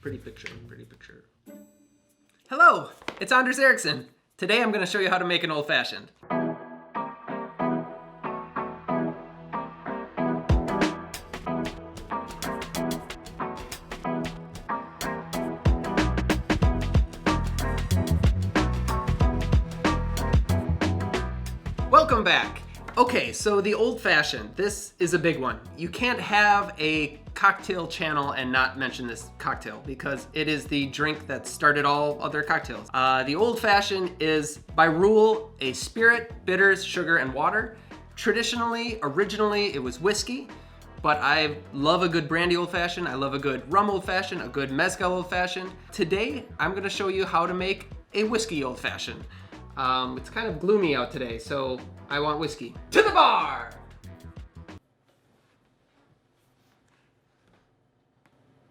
Pretty picture, pretty picture. Hello, it's Anders Erickson. Today I'm going to show you how to make an old-fashioned. Welcome back. Okay, so the old-fashioned, this is a big one. You can't have a cocktail channel and not mention this cocktail because it is the drink that started all other cocktails. The old-fashioned is, by rule, a spirit, bitters, sugar, and water. Originally, it was whiskey, but I love a good brandy old-fashioned, I love a good rum old-fashioned, a good mezcal old-fashioned. Today, I'm gonna show you how to make a whiskey old-fashioned. It's kind of gloomy out today, so I want whiskey. To the bar!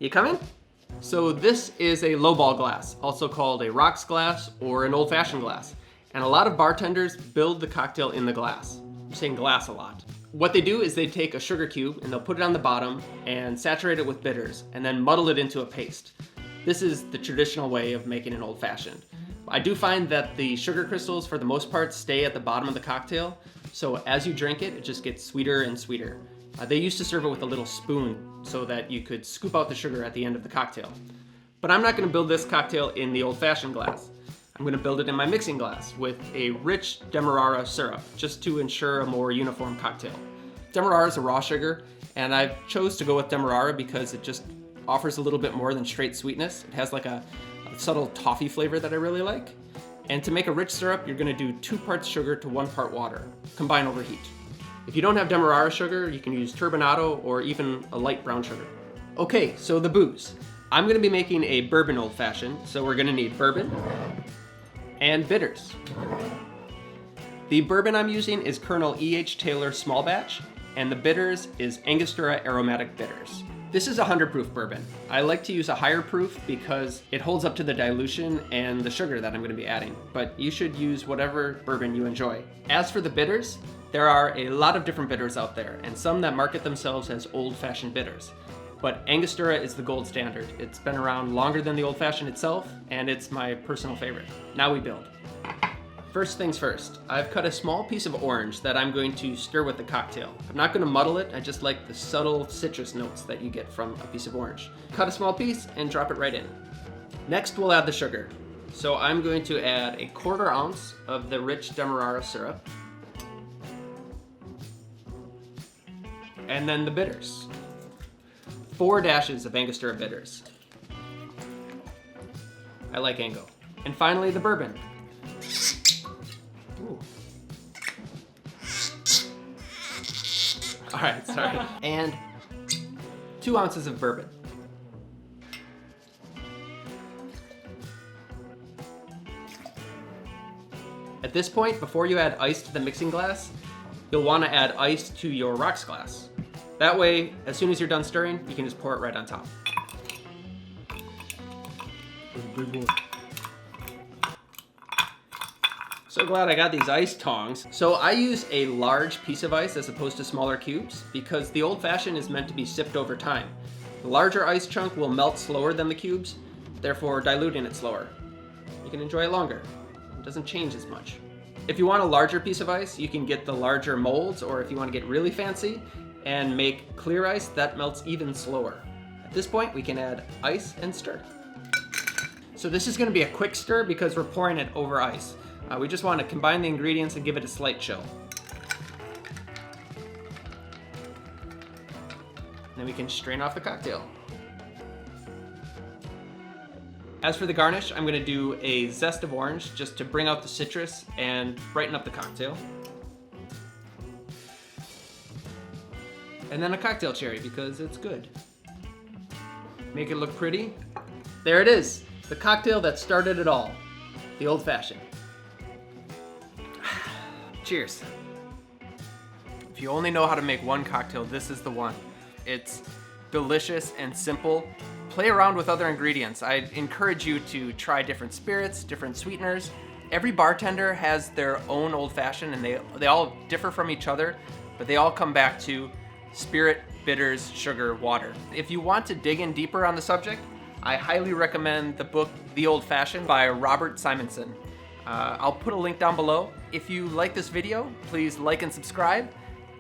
You coming? So this is a lowball glass, also called a rocks glass or an old-fashioned glass. And a lot of bartenders build the cocktail in the glass. I'm saying glass a lot. What they do is they take a sugar cube and they'll put it on the bottom and saturate it with bitters and then muddle it into a paste. This is the traditional way of making an old-fashioned. I do find that the sugar crystals, for the most part, stay at the bottom of the cocktail. So as you drink it, it just gets sweeter and sweeter. They used to serve it with a little spoon so that you could scoop out the sugar at the end of the cocktail. But I'm not going to build this cocktail in the old-fashioned glass. I'm going to build it in my mixing glass with a rich Demerara syrup, just to ensure a more uniform cocktail. Demerara is a raw sugar, and I chose to go with Demerara because it just offers a little bit more than straight sweetness. It has like a subtle toffee flavor that I really like. And to make a rich syrup, you're going to do 2 parts sugar to 1 part water. Combine over heat. If you don't have Demerara sugar, you can use turbinado or even a light brown sugar. Okay, so the booze. I'm going to be making a bourbon old-fashioned, so we're going to need bourbon and bitters. The bourbon I'm using is Colonel E.H. Taylor Small Batch, and the bitters is Angostura Aromatic Bitters. This is a 100 proof bourbon. I like to use a higher proof because it holds up to the dilution and the sugar that I'm going to be adding, but you should use whatever bourbon you enjoy. As for the bitters, there are a lot of different bitters out there, and some that market themselves as old-fashioned bitters. But Angostura is the gold standard. It's been around longer than the old-fashioned itself, and it's my personal favorite. Now we build. First things first, I've cut a small piece of orange that I'm going to stir with the cocktail. I'm not going to muddle it, I just like the subtle citrus notes that you get from a piece of orange. Cut a small piece and drop it right in. Next we'll add the sugar. So I'm going to add a 1/4 ounce of the rich Demerara syrup. And then the bitters. 4 dashes of Angostura bitters. I like Ango. And finally the bourbon. Ooh. All right, sorry. And 2 ounces of bourbon. At this point, before you add ice to the mixing glass, you'll want to add ice to your rocks glass. That way, as soon as you're done stirring, you can just pour it right on top. So glad I got these ice tongs. So I use a large piece of ice as opposed to smaller cubes because the old-fashioned is meant to be sipped over time. The larger ice chunk will melt slower than the cubes, therefore diluting it slower. You can enjoy it longer. It doesn't change as much. If you want a larger piece of ice, you can get the larger molds, or if you want to get really fancy and make clear ice, that melts even slower. At this point, we can add ice and stir. So this is going to be a quick stir because we're pouring it over ice. We just want to combine the ingredients and give it a slight chill. Then we can strain off the cocktail. As for the garnish, I'm going to do a zest of orange just to bring out the citrus and brighten up the cocktail. And then a cocktail cherry because it's good. Make it look pretty. There it is, the cocktail that started it all, the old-fashioned. Cheers. If you only know how to make one cocktail, this is the one. It's delicious and simple. Play around with other ingredients. I encourage you to try different spirits, different sweeteners. Every bartender has their own old-fashioned and they all differ from each other, but they all come back to spirit, bitters, sugar, water. If you want to dig in deeper on the subject, I highly recommend the book The Old Fashioned by Robert Simonson. I'll put a link down below. If you like this video, please like and subscribe,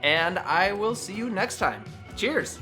and I will see you next time. Cheers!